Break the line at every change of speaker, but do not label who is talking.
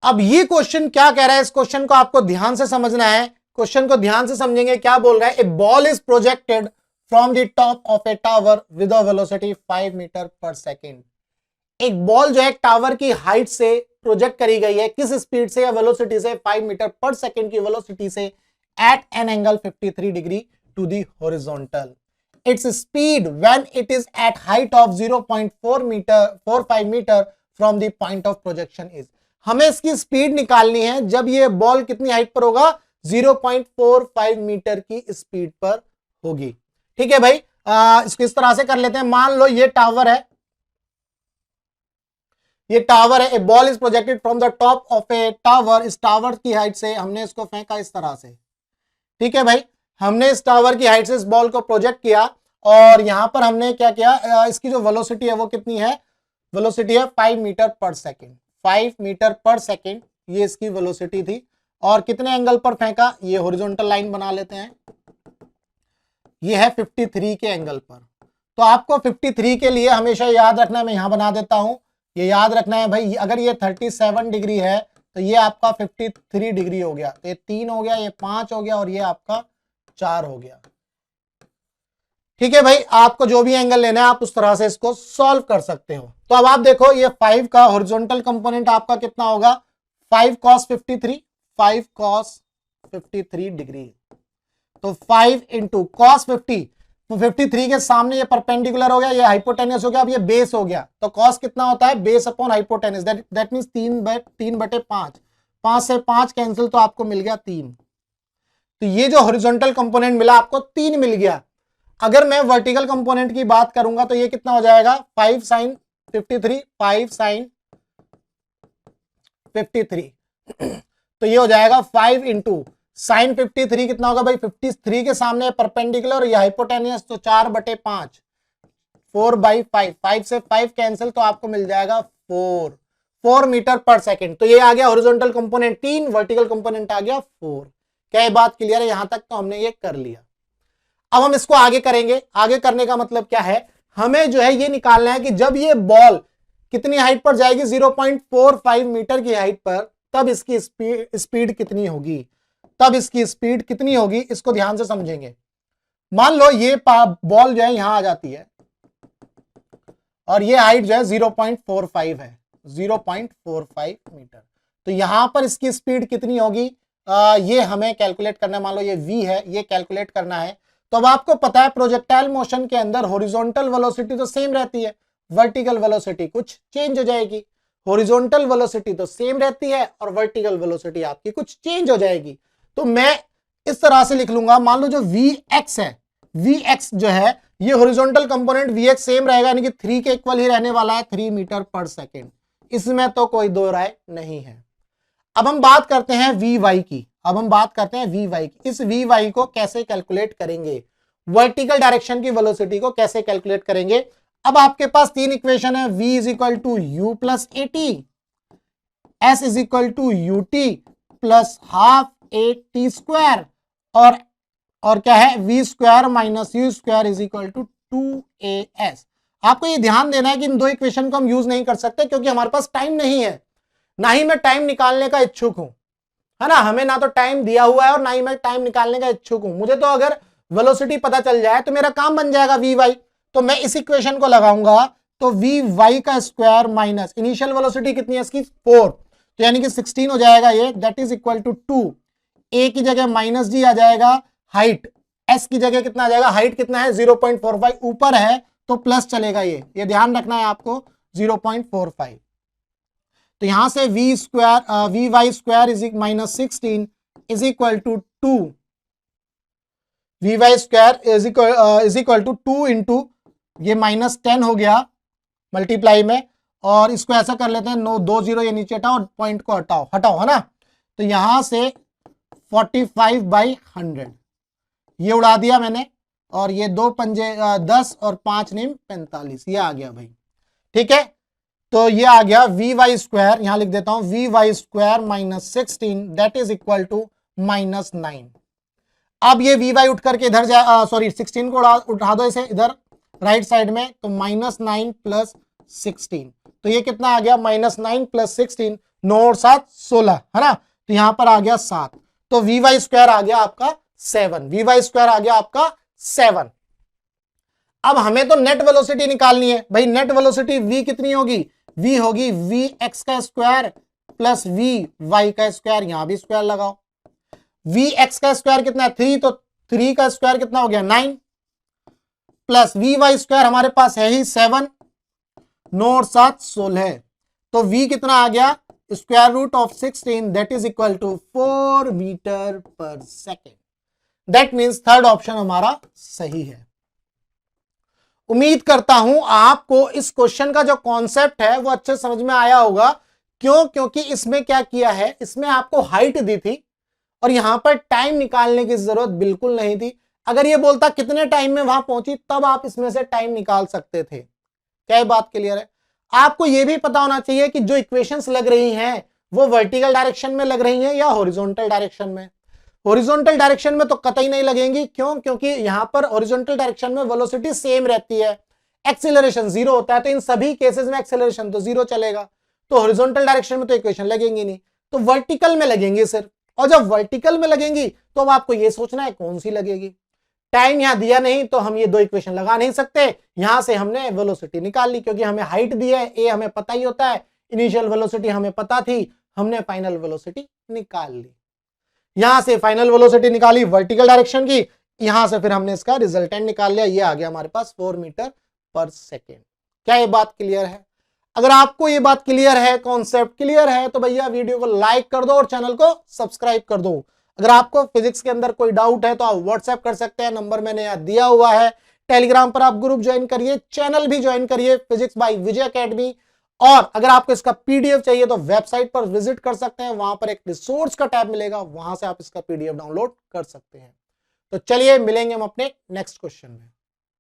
अब ये क्वेश्चन क्या कह रहा है, इस क्वेश्चन को आपको ध्यान से समझना है। क्वेश्चन को ध्यान से समझेंगे, क्या बोल रहा है, a ball is projected from the top of a tower with a velocity 5 metre per second. एक बॉल जो है टावर की हाइट से प्रोजेक्ट करी गई है, किस स्पीड से या वेलोसिटी से, 5 मीटर पर सेकेंड की वेलोसिटी से, at an angle 53 degree to the horizontal. Its speed when it is at height of 0.45 metre from the point of projection is. हमें इसकी स्पीड निकालनी है जब ये बॉल कितनी हाइट पर होगा, 0.45 मीटर की स्पीड पर होगी। ठीक है भाई, इसको इस तरह से कर लेते हैं। मान लो ये टावर है, ये टावर है, a ball is projected from the top of a tower. इस टावर की हाइट से हमने इसको फेंका इस तरह से। ठीक है भाई, हमने इस टावर की हाइट से इस बॉल को प्रोजेक्ट किया और यहां पर हमने क्या किया, इसकी जो वेलोसिटी है वो कितनी है, वेलोसिटी है 5 metre per second. 5 metre per second ये इसकी वेलोसिटी थी। और कितने एंगल पर फेंका, ये हॉरिजॉन्टल लाइन बना लेते हैं, ये है 53 के एंगल पर। तो आपको 53 के लिए हमेशा याद रखना है, मैं यहां बना देता हूं, ये याद रखना है भाई, अगर ये 37 डिग्री है तो ये आपका 53 डिग्री हो गया, तो ये 3 हो गया, ये 5 हो गया और ये आपका 4 हो गया। ठीक है भाई, आपको जो भी एंगल लेना है आप उस तरह से इसको सॉल्व कर सकते हो। तो अब आप देखो, ये 5 का हॉरिजॉन्टल कंपोनेंट आपका कितना होगा, 5 cos 53, 5 cos 53 डिग्री। तो 5 इंटू कॉस 50, तो 53 के सामने ये परपेंडिकुलर हो गया, ये हाइपोटेनियस हो गया, अब ये बेस हो गया। तो कॉस कितना होता है, base upon hypotenuse, that means 3/5। 5 से 5 कैंसिल, तो आपको मिल गया 3। तो ये जो हॉरिजॉन्टल कंपोनेंट मिला आपको 3 मिल गया। अगर मैं वर्टिकल कंपोनेंट की बात करूंगा तो ये कितना हो जाएगा, 5 sin 53, 5 sin 53। तो ये हो जाएगा 5 इंटू साइन 53 कितना होगा भाई, 53 के सामने परपेंडिकुलर और ये हाइपोटेनियस, तो 4/5, 4/5, 5 से 5 कैंसिल, तो आपको मिल जाएगा 4 मीटर पर सेकेंड। तो ये आ गया हॉरिजॉन्टल कंपोनेंट 3, वर्टिकल कंपोनेंट आ गया 4। क्या ये बात क्लियर है, यहां तक तो हमने ये कर लिया। अब हम इसको आगे करेंगे। आगे करने का मतलब क्या है, हमें जो है ये निकालना है कि जब ये बॉल कितनी हाइट पर जाएगी, 0.45 मीटर की हाइट पर, तब इसकी स्पीड कितनी होगी, तब इसकी स्पीड कितनी होगी, इसको ध्यान से समझेंगे। मान लो ये बॉल जो है यहां आ जाती है और ये हाइट जो है 0.45 है, 0.45 मीटर। तो यहां पर इसकी स्पीड कितनी होगी, ये हमें कैलकुलेट करना है। मान लो ये v है, ये कैलकुलेट करना है। तो अब आपको पता है प्रोजेक्टाइल मोशन के अंदर हॉरिजॉन्टल वेलोसिटी तो सेम रहती है, वर्टिकल वेलोसिटी कुछ चेंज हो जाएगी। हॉरिजॉन्टल वेलोसिटी तो सेम रहती है और वर्टिकल वेलोसिटी आपकी कुछ चेंज हो जाएगी। तो मैं इस तरह से लिख लूंगा, मान लो जो Vx है, Vx जो है ये हॉरिजॉन्टल कंपोनेंट Vx सेम रहेगा, यानी कि 3 के इक्वल ही रहने वाला है, 3 मीटर पर सेकेंड। इसमें तो कोई दो राय नहीं है। अब हम बात करते हैं Vy की, अब हम बात करते हैं Vy की। इस Vy को कैसे कैलकुलेट करेंगे, वर्टिकल डायरेक्शन की वेलोसिटी को कैसे कैलकुलेट करेंगे। अब आपके पास 3 इक्वेशन है, v is equal to u plus a t, s is equal to u t plus half a t square, और क्या है, v square minus u square is equal to 2as। आपको ये ध्यान देना है कि इन दो इक्वेशन को हम यूज नहीं कर सकते क्योंकि हमारे पास टाइम नहीं है, ना ही मैं टाइम निकालने का इच्छुक हूं, है ना। हमें ना तो टाइम दिया हुआ है और ना ही मैं टाइम निकालने का इच्छुक हूं। मुझे तो अगर वेलोसिटी पता चल जाए तो मेरा काम बन जाएगा Vy। तो मैं इस इक्वेशन को लगाऊंगा, तो Vy का स्क्वायर माइनस इनिशियल वेलोसिटी कितनी है इसकी 4, तो यानी कि 16 हो जाएगा ये, दैट इज इक्वल टू 2। ए की जगह माइनस जी आ जाएगा, हाइट एस की जगह कितना आ जाएगा, हाइट कितना है 0.45, ऊपर है तो प्लस चलेगा, ये ध्यान रखना है आपको 0.45। तो यहां से v square Vy square is minus 16 is equal to 2, Vy square is equal to 2 into ये माइनस 10 हो गया मल्टीप्लाई में, और इसको ऐसा कर लेते हैं, 2 0 ये नीचे हटाओ, पॉइंट को हटाओ, है ना। तो यहां से 45/100 ये उड़ा दिया मैंने, और ये 2 पंजे 10 और 5 नेम 45, ये आ गया भाई। ठीक है, तो ये आ गया Vy स्क्वायर, यहां लिख देता हूं Vy square minus 16 that is equal to minus 9। अब ये Vy उठ करके इधर जाए, सॉरी 16 को उठा दो इसे इधर राइट साइड में, तो -9 + 16, तो ये कितना आ गया, -9 + 16 9 और 7 16 है ना, तो यहां पर आ गया 7, तो वी स्क्वायर आ गया आपका 7, वी स्क्वायर आ गया आपका 7। अब हमें तो नेट वेलोसिटी निकालनी है भाई, नेट वेलोसिटी v कितनी होगी, v होगी वी एक्स का स्क्वायर प्लस वी वाई का स्क्वायर, यहां भी स्क्वायर लगाओ। वी एक्स का स्क्वायर कितना है 3, तो 3 का स्क्वायर कितना हो गया 9, प्लस वी वाई स्क्वायर हमारे पास है ही 7, 9 और 7 16, तो v कितना आ गया square root of 16, that is equal to 4 metre per second. That means third option हमारा सही है। उम्मीद करता हूं आपको इस क्वेश्चन का जो कॉन्सेप्ट है वो अच्छे समझ में आया होगा। क्यों? क्योंकि इसमें क्या किया है, इसमें आपको हाइट दी थी और यहां पर टाइम निकालने की जरूरत बिल्कुल नहीं थी। अगर ये बोलता कितने टाइम में वहां पहुंची, तब आप इसमें से टाइम निकाल सकते थे। क्या ये बात क्लियर है? आपको यह भी पता होना चाहिए कि जो इक्वेशंस लग रही हैं वो वर्टिकल डायरेक्शन में लग रही हैं या हॉरिजॉन्टल डायरेक्शन में। हॉरिजॉन्टल डायरेक्शन में तो कतई नहीं लगेंगी। क्यों? क्योंकि यहां पर हॉरिजॉन्टल डायरेक्शन में वेलोसिटी सेम रहती है, एक्सीलरेशन 0 होता है, तो इन सभी केसेस में एक्सीलरेशन तो 0 चलेगा, तो हॉरिजॉन्टल डायरेक्शन में तो इक्वेशन लगेंगी नहीं, तो वर्टिकल में लगेंगी सिर्फ। और जब वर्टिकल में लगेंगी तो अब आपको यह सोचना है कौन सी लगेगी। टाइम यहां दिया नहीं तो हम ये दो इक्वेशन लगा नहीं सकते, यहां से हमने वेलोसिटी निकाल ली, क्योंकि हमें हाइट दी है, ए हमें पता ही होता है, इनिशियल वेलोसिटी हमें पता थी, हमने फाइनल वेलोसिटी निकाल ली। यहां से फाइनल वेलोसिटी निकाली वर्टिकल डायरेक्शन की, यहां से फिर हमने इसका रिजल्टेंट निकाल लिया, ये आ गया हमारे पास 4 मीटर पर सेकेंड। क्या ये बात क्लियर है? अगर आपको ये बात क्लियर है, कॉन्सेप्ट क्लियर है, तो भैया वीडियो को लाइक कर दो और चैनल को सब्सक्राइब कर दो। अगर आपको फिजिक्स के अंदर कोई डाउट है तो आप व्हाट्सएप कर सकते हैं, नंबर मैंने यहां दिया हुआ है। टेलीग्राम पर आप ग्रुप ज्वाइन करिए, चैनल भी ज्वाइन करिए फिजिक्स बाय विजय एकेडमी। और अगर आपको इसका पीडीएफ चाहिए तो वेबसाइट पर विजिट कर सकते हैं, वहां पर एक रिसोर्स का टैब मिलेगा, वहां से आप इसका पीडीएफ डाउनलोड कर सकते हैं। तो चलिए मिलेंगे हम अपने नेक्स्ट क्वेश्चन में।